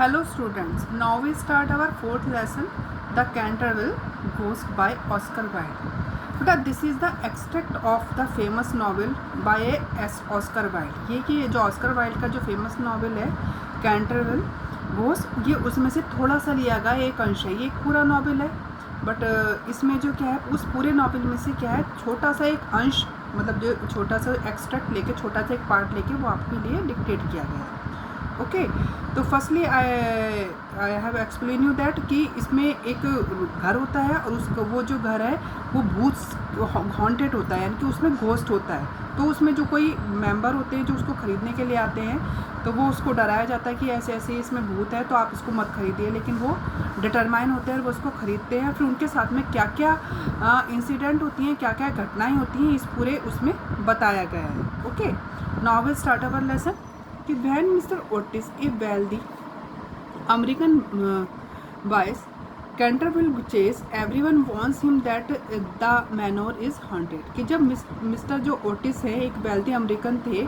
Hello students, now we start our fourth lesson, The Canterville Ghost by Oscar Wilde. But this is the extract of the famous novel by Oscar Wilde. ये कि जो Oscar Wilde का जो famous novel है Canterville ghost, ये उसमें से थोड़ा सा लिया गया एक अंश है. ये एक पूरा नॉवल है बट इसमें जो क्या है उस पूरे नॉवल में से क्या है छोटा सा एक अंश, मतलब जो छोटा सा एक्सट्रैक्ट लेके छोटा सा एक पार्ट लेके वो आपके लिए डिक्टेट किया गया है. ओके तो firstly I have explain you that कि इसमें एक घर होता है और उसका वो जो घर है वो भूत हॉन्टेड होता है, यानी कि उसमें घोस्ट होता है. तो उसमें जो कोई मेंबर होते हैं जो उसको ख़रीदने के लिए आते हैं तो वो उसको डराया जाता है कि ऐसे ऐसे इसमें भूत है तो आप इसको मत खरीदिए, लेकिन वो डिटरमाइन होते हैं और वो उसको ख़रीदते हैं. फिर उनके साथ में क्या क्या इंसिडेंट होती हैं, क्या क्या घटनाएँ होती हैं, इस पूरे उसमें बताया गया है. Okay now will start our lesson. When Mr. Otis, a wealthy American buys Canterville Chase, everyone warns him that the manor is haunted. कि जब मिस्टर जो ओटिस है एक वेल्दी अमेरिकन थे,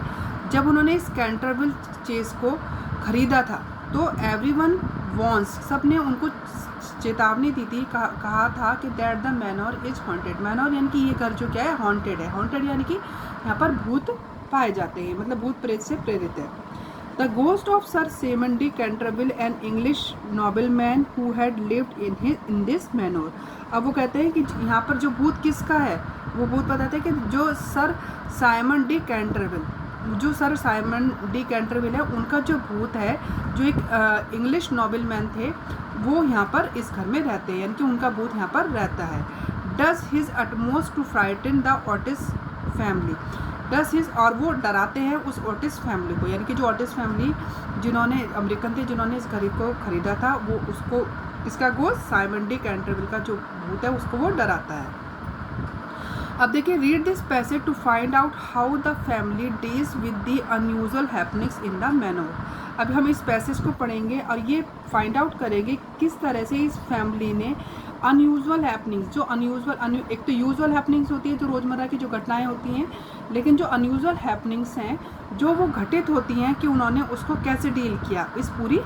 जब उन्होंने इस कैंटरविल चेस को ख़रीदा था तो एवरीवन वॉन्स, सब ने उनको चेतावनी दी थी, कहा था कि दैट द मैनोर इज हॉन्टेड. मैनोर यानी कि ये घर जो क्या है हॉन्टेड है. हॉन्टेड यानी कि यहाँ पर भूत पाए जाते हैं, मतलब भूत प्रेत से प्रेरित है. The ghost of Sir Simon de Canterville, an English nobleman who had lived in this manor. अब वो कहते हैं कि यहाँ पर जो भूत किसका है, वो भूत बताते हैं कि जो सर साइमन डी कैंटरविल, जो सर साइमन डी कैंटरविल है उनका जो भूत है, जो एक इंग्लिश नॉबलमैन थे, वो यहाँ पर इस घर में रहते हैं, यानी कि उनका भूत यहाँ पर रहता है. Does his utmost to frighten the Otis family. Does his, और वो डराते हैं उस ओटिस फैमिली को, यानी कि जो ओटिस फैमिली जिन्होंने अमेरिकन थे जिन्होंने इस घर को ख़रीदा था, वो उसको इसका गोस्ट साइमन डी कैंटरविल का जो भूत है उसको वो डराता है. अब देखिए, read this passage to find out how the family deals with the unusual happenings in the manor. अब हम इस पैसेज को पढ़ेंगे और ये फाइंड आउट करेंगे किस तरह से इस फैमिली ने अनयूजुअल हैपनिंग्स, जो अनयूजुअल, एक तो यूजुअल हैपनिंग्स होती है जो रोज़मर्रा की जो घटनाएं होती हैं, लेकिन जो अनयूजुअल हैपनिंग्स हैं जो वो घटित होती हैं कि उन्होंने उसको कैसे डील किया इस पूरी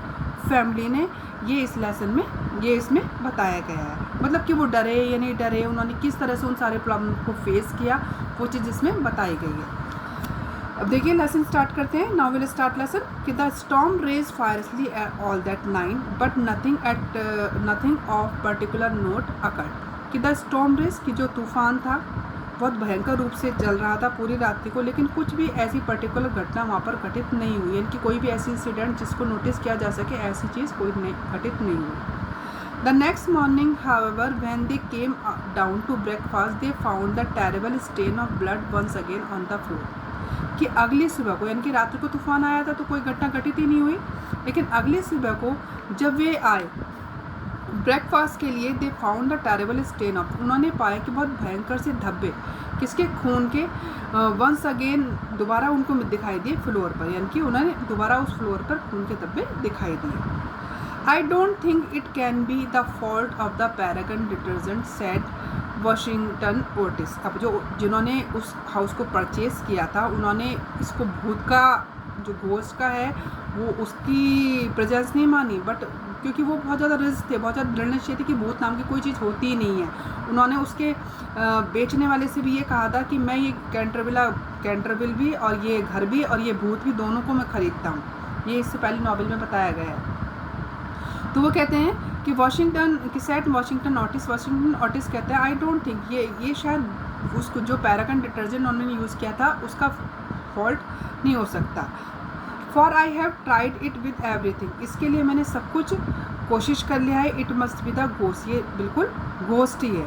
फैमिली ने, ये इस लेसन में ये इसमें बताया गया है. मतलब कि वो डरे या नहीं डरे, उन्होंने किस तरह से उन सारे प्रॉब्लम को फेस किया, वो चीज़ इसमें बताई गई है. अब देखिए लेसन स्टार्ट करते हैं. नाउ विल स्टार्ट लेसन कि the storm rage fiercely all that night but nothing of particular note occurred. कि द स्टॉर्म रेज की जो तूफान था बहुत भयंकर रूप से चल रहा था पूरी रात्रि को, लेकिन कुछ भी ऐसी पर्टिकुलर घटना वहाँ पर घटित नहीं हुई, यानी कि कोई भी ऐसी इंसिडेंट जिसको नोटिस किया जा सके ऐसी चीज़ कोई घटित नहीं हुई. The next morning however when they came down to breakfast they found the terrible stain of blood once again on the floor. कि अगली सुबह को, यानी कि रात्रि को तूफान आया था तो कोई घटना घटित ही नहीं हुई, लेकिन अगली सुबह को जब वे आए ब्रेकफास्ट के लिए, they found the terrible stain of, उन्होंने पाया कि बहुत भयंकर से धब्बे किसके, खून के, वंस अगेन दोबारा उनको दिखाई दिए फ्लोर पर, यानी कि उन्होंने दोबारा उस फ्लोर पर खून के धब्बे दिखाई दिए. I don't think it can be the fault of the paragon detergent said Washington Otis. अब जो जिन्होंने उस हाउस को परचेज़ किया था उन्होंने इसको भूत का जो घोस्ट का है वो उसकी प्रेजेंस नहीं मानी, बट क्योंकि वो बहुत ज़्यादा रिस्क थे, बहुत ज़्यादा दृढ़निश्चय थे कि भूत नाम की कोई चीज़ होती ही नहीं है. उन्होंने उसके बेचने वाले से भी ये कहा था कि मैं ये कैंटरविल भी और ये घर भी और ये भूत भी दोनों को मैं ख़रीदता हूँ. ये इससे पहले नॉवल में बताया गया है. तो वो कहते हैं कि वाशिंगटन ऑटिस कहते हैं आई डोंट थिंक, ये शायद उसको जो पैरागन डिटर्जेंट उन्होंने यूज़ किया था उसका फॉल्ट नहीं हो सकता. For I have tried it with everything, इसके लिए मैंने सब कुछ कोशिश कर लिया है. It must be the ghost, ये बिल्कुल घोस्ट ही है.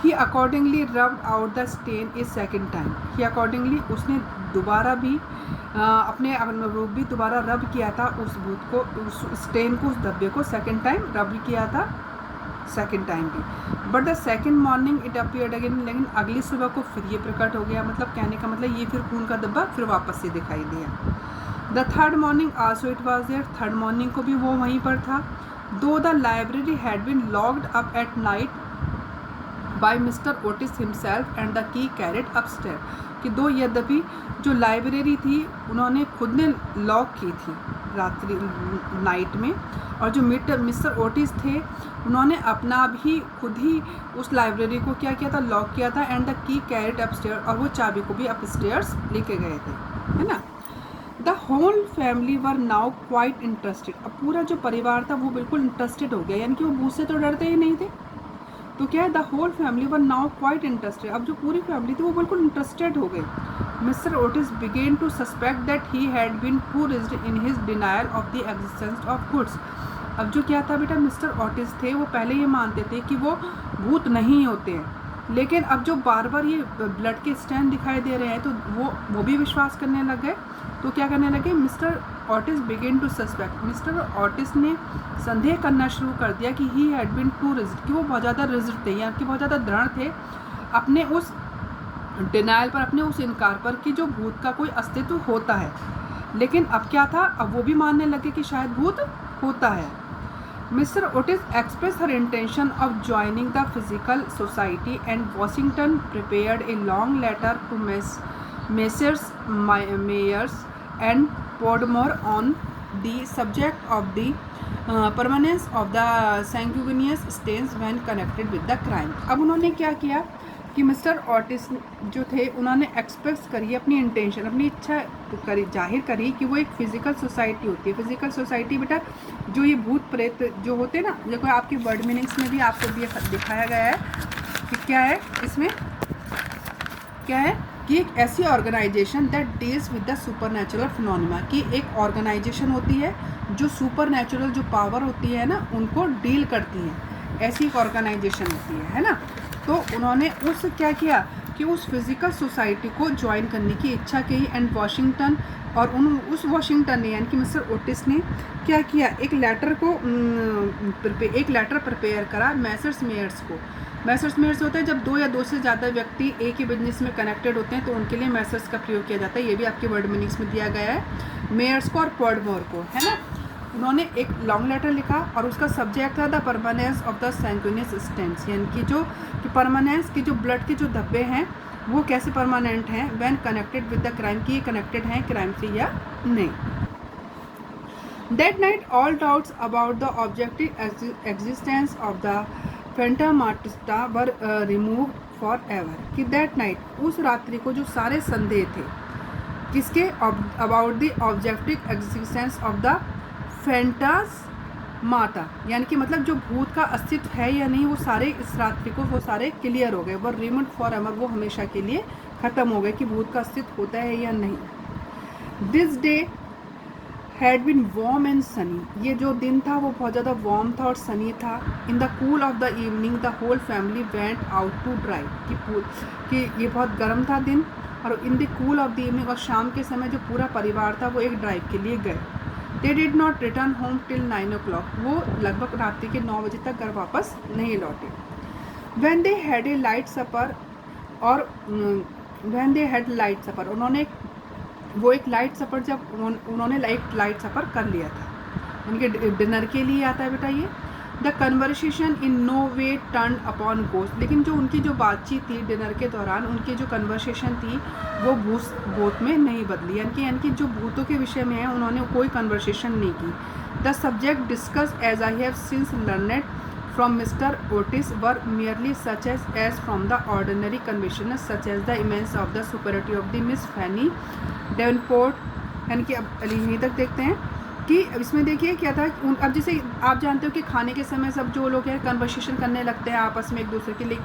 He accordingly rubbed out the stain a second time. He accordingly उसने दोबारा भी अपने अनुरूप भी दोबारा रब किया था उस भूत को, उस स्टेन को, उस धब्बे को सेकेंड टाइम रब किया था सेकेंड टाइम भी. But the second morning it appeared again, लेकिन अगली सुबह को फिर ये प्रकट हो गया. मतलब कहने का मतलब ये फिर खून का धब्बा फिर वापस से दिखाई दिया. The third morning also it was there, third morning को भी वो वहीं पर था. Though the library had been locked up at night by Mr Otis himself and the key carried upstair. कि दो यद्यपि जो लाइब्रेरी थी उन्होंने खुद ने लॉक की थी, रात्रि नाइट में। और जो मिस्टर ओटिस थे उन्होंने अपना भी खुद ही उस लाइब्रेरी को क्या किया था, लॉक किया था, and the key carried upstair, और वो चाबी को भी अपस्टेयर्स लेके गए थे, है ना। The whole family were now quite interested. अब पूरा जो परिवार था वो बिल्कुल इंटरेस्टेड हो गया, यानी कि वो भूत से तो डरते ही नहीं थे। तो क्या है, the whole family were now quite interested. अब जो पूरी फैमिली थी वो बिल्कुल इंटरेस्टेड हो गई। Mr Otis began to suspect that he had been too rigid in his denial of the existence of ghosts. अब जो क्या था बेटा, मिस्टर ओटिस थे वो पहले ये मानते थे कि वो भूत नहीं होते हैं, लेकिन अब जो बार बार ये ब्लड के स्टैन दिखाई दे रहे हैं तो वो भी विश्वास करने लग गए। तो क्या करने लगे, Mr Otis began to suspect, Mr Otis ने संदेह करना शुरू कर दिया कि he had been too rigid, कि वो बहुत ज़्यादा रिजिड थे, यानी कि बहुत ज़्यादा दृढ़ थे अपने उस डिनायल पर, अपने उस इनकार पर कि जो भूत का कोई अस्तित्व होता है। लेकिन अब क्या था, अब वो भी मानने लगे कि शायद भूत होता है। Mister Otis express her intention of joining the Physical Society and Washington prepared a long letter to Messrs Myers and Podmore on the subject of the permanence of the sanguineous stains when connected with the crime. अब उन्होंने क्या किया कि mister Otis जो थे उन्होंने express करी अपनी इंटेंशन, अपनी इच्छा करी, जाहिर करी कि वो एक फ़िज़िकल सोसाइटी होती है। फ़िज़िकल सोसाइटी बेटा जो ये भूत प्रेत जो होते हैं ना, देखो आपके वर्ड मीनिंग्स में भी आपको भी दिखाया गया है कि क्या है, इसमें क्या है कि एक ऐसी organisation that deals with the supernatural phenomena, कि एक ऑर्गेनाइजेशन होती है जो सुपर नेचुरल जो पावर होती है ना उनको डील करती है, ऐसी एक ऑर्गेनाइजेशन होती है ना। तो उन्होंने उस क्या किया कि उस फिज़िकल सोसाइटी को ज्वाइन करने की इच्छा की, एंड वॉशिंगटन, और उस वॉशिंगटन ने यानी कि मिस्टर ओटिस ने क्या किया, एक लेटर प्रिपेयर करा मेसर्स मेयर्स को। मेसर्स मेयर्स होता है जब दो या दो से ज़्यादा व्यक्ति एक ही बिजनेस में कनेक्टेड होते हैं तो उनके लिए मेसर्स का प्रयोग किया जाता है। ये भी आपके वर्ड मीनिंग्स में दिया गया है, मेयर्स को और पोडमोर को, है ना। उन्होंने एक लॉन्ग लेटर लिखा और उसका सब्जेक्ट था the permanence of the sanguineous stains, यानी कि जो परमानेंस की जो ब्लड के जो धब्बे हैं वो कैसे परमानेंट हैं, when connected with the crime, की कनेक्टेड हैं क्राइम से या नहीं। That night all doubts about the objective existence of the phantasmata were remove for ever, कि दैट नाइट उस रात्रि को जो सारे संदेह थे किसके, about the objective existence of the phantasmata, यानी कि मतलब जो भूत का अस्तित्व है या नहीं, वो सारे इस रात्रि को वो सारे क्लियर हो गए, वो रिमूव फॉर एवर, वो हमेशा के लिए ख़त्म हो गए कि भूत का अस्तित्व होता है या नहीं। This day had been warm and sunny, ये जो दिन था वो बहुत ज़्यादा वार्म था और सनी था। In the cool of the evening the whole family went out to drive, कि ये बहुत गर्म था दिन, और in the cool of the evening, और शाम के समय जो पूरा परिवार था वो एक ड्राइव के लिए गए। They did not return home till 9 o'clock, वो लगभग रात्रि के 9 बजे तक घर वापस नहीं लौटे। When they had a light supper, और when they had light supper, उन्होंने वो एक लाइट सपर, जब उन्होंने लाइट सपर कर लिया था, यानी कि डिनर के लिए आता है बेटा ये। The conversation in no way turn upon ghost, लेकिन जो उनकी जो बातचीत थी डिनर के दौरान, उनकी जो कन्वर्सेशन थी वो भूत में नहीं बदली, यानी कि जो भूतों के विषय में है उन्होंने कोई कन्वर्सेशन नहीं की। The subject discuss as I have since learned from mister Otis were merely such as from the ordinary convention such as the immense of the superiority of the Miss Fanny Davenport, यानी कि अब यहीं तक देखते हैं कि इसमें देखिए क्या था। अब जैसे आप जानते हो कि खाने के समय सब जो लोग हैं कन्वर्सेशन करने लगते हैं, आपस में एक दूसरे के लिए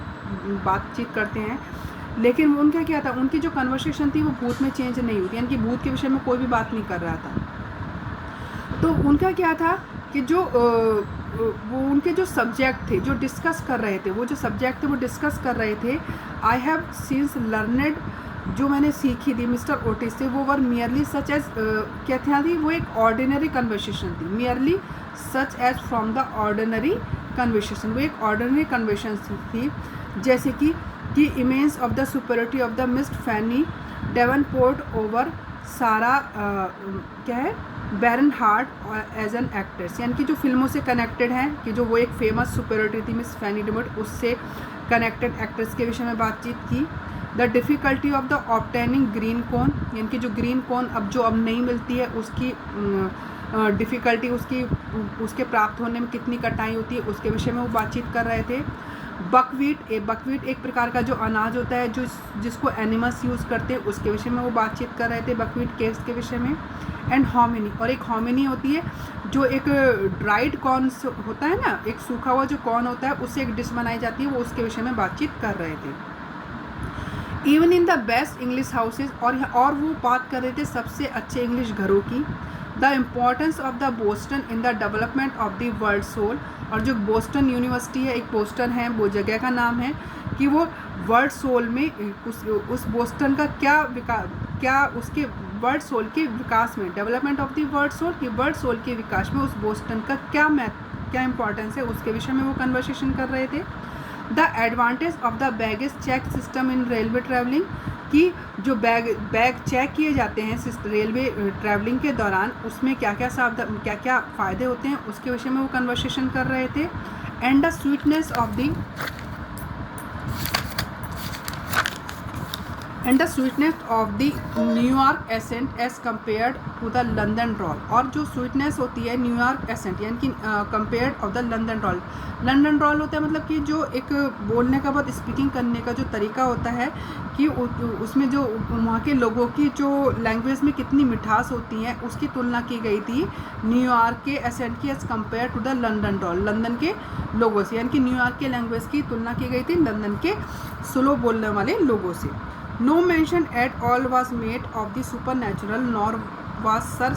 बातचीत करते हैं, लेकिन उनका क्या था, उनकी जो कन्वर्सेशन थी वो भूत में चेंज नहीं हुई, यानी कि भूत के विषय में कोई भी बात नहीं कर रहा था। तो उनका क्या था कि जो वो उनके जो सब्जेक्ट थे जो डिस्कस कर रहे थे, वो जो सब्जेक्ट थे वो डिस्कस कर रहे थे, आई हैव सीन्स लर्नेड, जो मैंने सीखी थी मिस्टर ओटिस से, वो वर मियरली सच एज, क्या थी वो एक ऑर्डिनरी कन्वर्सेशन थी, merely such as from the ordinary conversation, वो एक ऑर्डिनरी कन्वर्सेशन थी, जैसे कि image of the superiority of the Miss Fanny Davenport over Sarah क्या है Bernhardt as an actress, यानी कि जो फिल्मों से कनेक्टेड हैं, कि जो वो एक फेमस सुपरिटी थी मिस फैनी डेवनपोर्ट, उससे कनेक्टेड एक्ट्रेस के विषय में बातचीत की। The difficulty of the obtaining green corn, यानी कि जो ग्रीन कोन अब नहीं मिलती है उसकी डिफ़िकल्टी उसके प्राप्त होने में कितनी कठिनाई होती है, उसके विषय में वो बातचीत कर रहे थे। बकव्हीट एक प्रकार का जो अनाज होता है जिसको एनिमल्स यूज़ करते हैं, उसके विषय में वो बातचीत कर रहे थे बकव्हीट केव्स के विषय में। एंड होमिनी, और एक होमिनी होती है जो एक ड्राइड कॉर्न होता है ना, एक सूखा हुआ जो कॉर्न होता है उससे एक डिश बनाई जाती है, वो उसके विषय में बातचीत कर रहे थे। Even in the best English houses, और वो बात कर रहे थे सबसे अच्छे इंग्लिश घरों की। The importance of the Boston in the development of the world soul, और जो बोस्टन यूनिवर्सिटी है, एक बोस्टन है, वो जगह का नाम है, कि वो वर्ल्ड सोल में उस बोस्टन का क्या उसके वर्ल्ड सोल के विकास में, development of the world soul, कि वर्ल्ड सोल के विकास में उस बोस्टन का क्या इंपॉर्टेंस है, उसके विषय में वो कन्वर्सेशन कर रहे थे। The advantage of the baggage check system in railway travelling, कि जो बैग चेक किए जाते हैं रेलवे ट्रैवलिंग के दौरान, उसमें क्या क्या फ़ायदे होते हैं, उसके विषय में वो कन्वर्सेशन कर रहे थे। And the sweetness of the New York accent as compared to the London drawl, और जो स्वीटनेस होती है न्यूयॉर्क एसेंट यानी कि compared of the London drawl. London drawl होता है मतलब कि जो एक बोलने का बाद स्पीकिंग करने का जो तरीका होता है, कि उसमें जो वहाँ के लोगों की जो लैंग्वेज में कितनी मिठास होती है, उसकी तुलना की गई थी न्यूयॉर्क के एसेंट की as compare to the London drawl, London के लोगों से, यानी कि न्यूयॉर्क के लैंग्वेज की तुलना की गई थी लंदन के स्लो बोलने वाले लोगों से। No mention at all was made of the supernatural, nor was Sir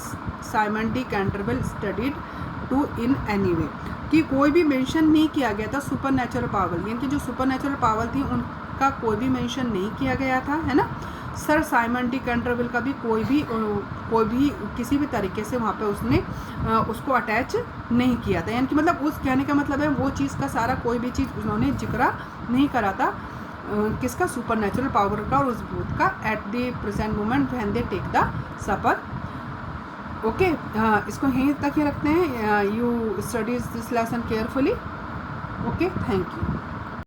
Simon de Canterville studied to in any way, कि कोई भी मेंशन नहीं किया गया था सुपर नेचुरल पावर, यानी कि जो सुपर नेचुरल पावर थी उनका कोई भी मेंशन नहीं किया गया था, है ना। सर साइमन डी कैंटरविल का भी कोई भी किसी भी तरीके से वहाँ पे उसने उसको अटैच नहीं किया था, यानी कि मतलब उस कहने का मतलब है वो चीज़ का सारा कोई भी चीज़ उन्होंने जिक्र नहीं करा था किसका, सुपर नेचुरल पावर का और उस भूत का, at the present moment when they take the supper. Okay, इसको यहीं तक ही रखते हैं। You studies this lesson carefully. Okay, thank you.